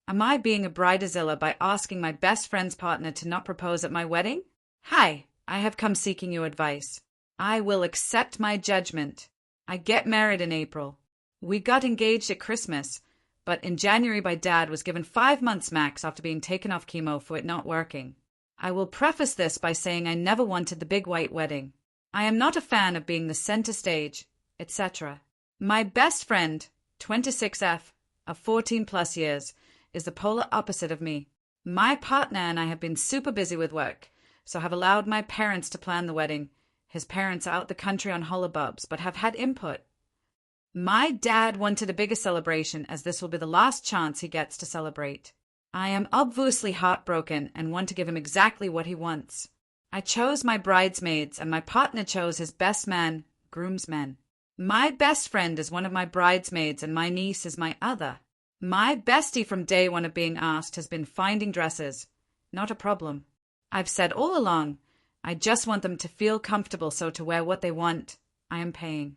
Am I being a bridezilla by asking my best friend's partner to not propose at my wedding? Hi, I have come seeking your advice. I will accept my judgment. I get married in April. We got engaged at Christmas, but in January my dad was given 5 months max after being taken off chemo for it not working. I will preface this by saying I never wanted the big white wedding. I am not a fan of being the center stage, etc. My best friend, 26F, of 14 plus years, is the polar opposite of me. My partner and I have been super busy with work, so have allowed my parents to plan the wedding. His parents are out the country on holibubs, but have had input. My dad wanted a bigger celebration, as this will be the last chance he gets to celebrate. I am obviously heartbroken and want to give him exactly what he wants. I chose my bridesmaids, and my partner chose his best man, groomsmen. My best friend is one of my bridesmaids, and my niece is my other. My bestie from day one of being asked has been finding dresses. Not a problem. I've said all along, I just want them to feel comfortable, so to wear what they want, I am paying.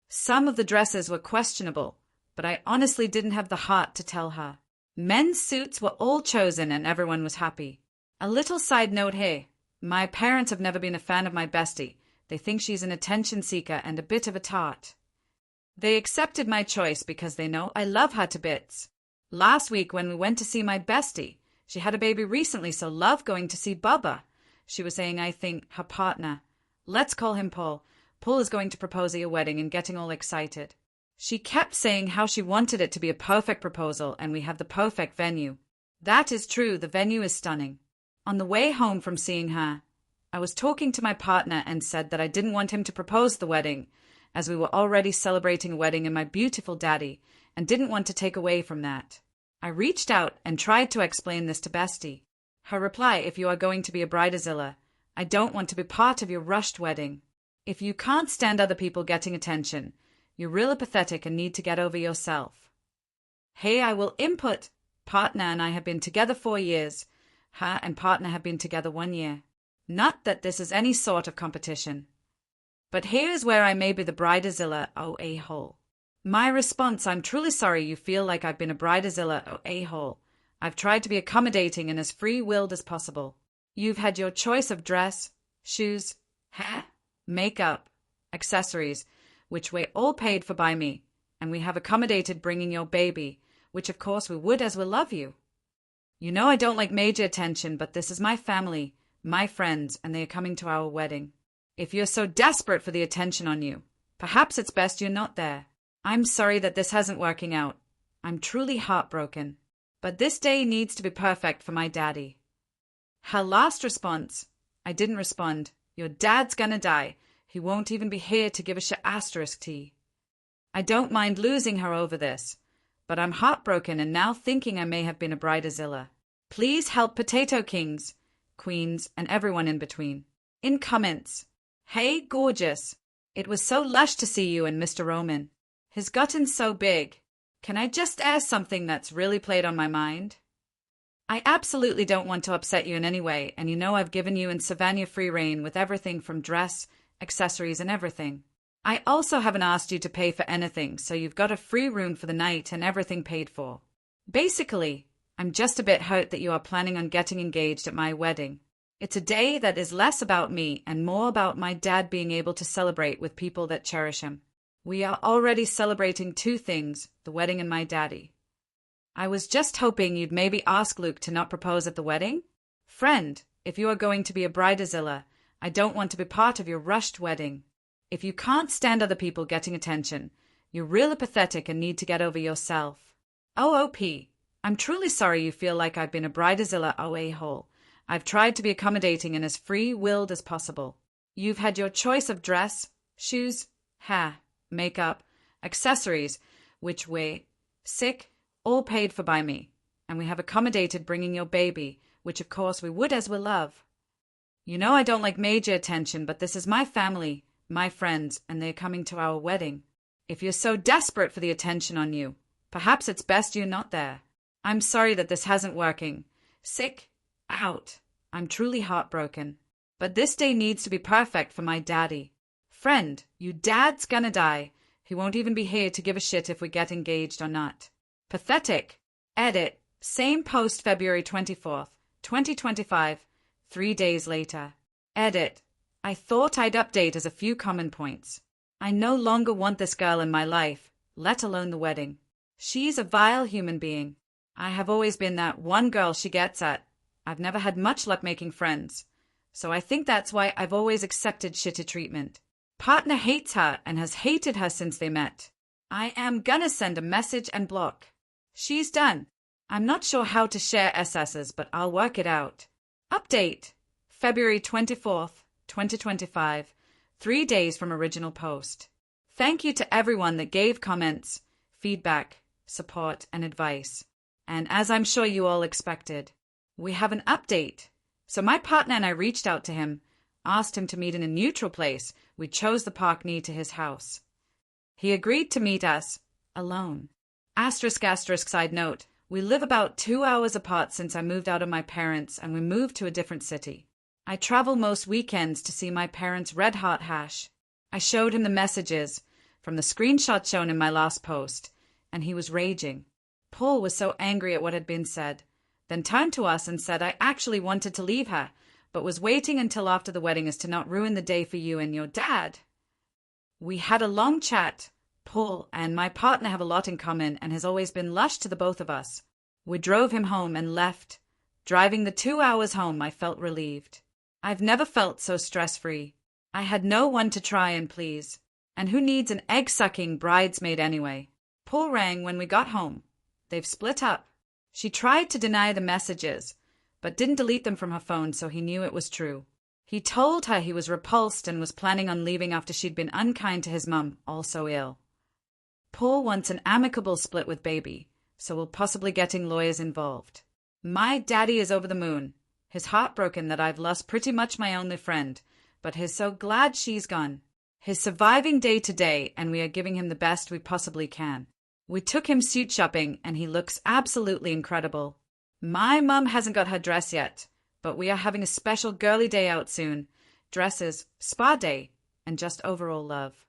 Some of the dresses were questionable, but I honestly didn't have the heart to tell her. Men's suits were all chosen and everyone was happy. A little side note here. My parents have never been a fan of my bestie. They think she's an attention seeker and a bit of a tart. They accepted my choice because they know I love her to bits. Last week when we went to see my bestie, she had a baby recently, so love going to see Bubba. She was saying, I think, her partner, let's call him Paul. Paul is going to propose at your wedding, and getting all excited. She kept saying how she wanted it to be a perfect proposal and we have the perfect venue. That is true, the venue is stunning. On the way home from seeing her, I was talking to my partner and said that I didn't want him to propose at the wedding, as we were already celebrating a wedding in my beautiful daddy, and didn't want to take away from that. I reached out and tried to explain this to Bestie. Her reply, if you are going to be a bridezilla, I don't want to be part of your rushed wedding. If you can't stand other people getting attention, you're really pathetic and need to get over yourself. Hey, I will input. Partner and I have been together 4 years. Her and partner have been together 1 year. Not that this is any sort of competition. But here is where I may be the bridezilla or a-hole. My response, I'm truly sorry you feel like I've been a bridezilla or a-hole. I've tried to be accommodating and as free-willed as possible. You've had your choice of dress, shoes, hair, makeup, accessories, which we all paid for by me, and we have accommodated bringing your baby, which of course we would as we love you. You know I don't like major attention, but this is my family, my friends, and they are coming to our wedding. If you're so desperate for the attention on you, perhaps it's best you're not there. I'm sorry that this hasn't working out. I'm truly heartbroken. But this day needs to be perfect for my daddy. Her last response, I didn't respond. Your dad's gonna die. He won't even be here to give us your asterisk tea. I don't mind losing her over this, but I'm heartbroken and now thinking I may have been a bridezilla. Please help Potato Kings, Queens, and everyone in between. In comments, hey, gorgeous. It was so lush to see you and Mr. Roman. He's gotten so big. Can I just air something that's really played on my mind? I absolutely don't want to upset you in any way, and you know I've given you and Savannah free rein with everything from dress, accessories, and everything. I also haven't asked you to pay for anything, so you've got a free room for the night and everything paid for. Basically, I'm just a bit hurt that you are planning on getting engaged at my wedding. It's a day that is less about me and more about my dad being able to celebrate with people that cherish him. We are already celebrating 2 things, the wedding and my daddy. I was just hoping you'd maybe ask Luke to not propose at the wedding. Friend, if you are going to be a bridezilla, I don't want to be part of your rushed wedding. If you can't stand other people getting attention, you're really pathetic and need to get over yourself. OOP, I'm truly sorry you feel like I've been a bridezilla or a-hole. I've tried to be accommodating and as free-willed as possible. You've had your choice of dress, shoes, hair, makeup, accessories, which we, sick, all paid for by me, and we have accommodated bringing your baby, which of course we would as we love. You know I don't like major attention, but this is my family, my friends, and they're coming to our wedding. If you're so desperate for the attention on you, perhaps it's best you're not there. I'm sorry that this hasn't working. Sick, out. I'm truly heartbroken. But this day needs to be perfect for my daddy. Friend, you dad's gonna die. He won't even be here to give a shit if we get engaged or not. Pathetic. Edit. Same post February 24th, 2025, 3 days later. Edit. I thought I'd update as a few common points. I no longer want this girl in my life, let alone the wedding. She's a vile human being. I have always been that one girl she gets at. I've never had much luck making friends. So I think that's why I've always accepted shitty treatment. Partner hates her and has hated her since they met. I am gonna send a message and block. She's done. I'm not sure how to share SS's, but I'll work it out. Update. February 24th, 2025, 3 days from original post. Thank you to everyone that gave comments, feedback, support, and advice. And as I'm sure you all expected, we have an update. So my partner and I reached out to him, asked him to meet in a neutral place. We chose the park near to his house. He agreed to meet us alone. Asterisk side note, we live about 2 hours apart since I moved out of my parents and we moved to a different city. I travel most weekends to see my parents' red hot hash. I showed him the messages from the screenshot shown in my last post, and he was raging. Paul was so angry at what had been said, then turned to us and said I actually wanted to leave her, but was waiting until after the wedding as to not ruin the day for you and your dad. We had a long chat. Paul and my partner have a lot in common and has always been lush to the both of us. We drove him home and left. Driving the 2 hours home, I felt relieved. I've never felt so stress-free. I had no one to try and please. And who needs an egg-sucking bridesmaid anyway? Paul rang when we got home. They've split up. She tried to deny the messages, but didn't delete them from her phone, so he knew it was true. He told her he was repulsed and was planning on leaving after she'd been unkind to his mum, also ill. Paul wants an amicable split with baby, so we'll possibly getting lawyers involved. My daddy is over the moon. He's heartbroken that I've lost pretty much my only friend, but he's so glad she's gone. He's surviving day to day, and we are giving him the best we possibly can. We took him suit shopping, and he looks absolutely incredible. My mum hasn't got her dress yet, but we are having a special girly day out soon. Dresses, spa day, and just overall love.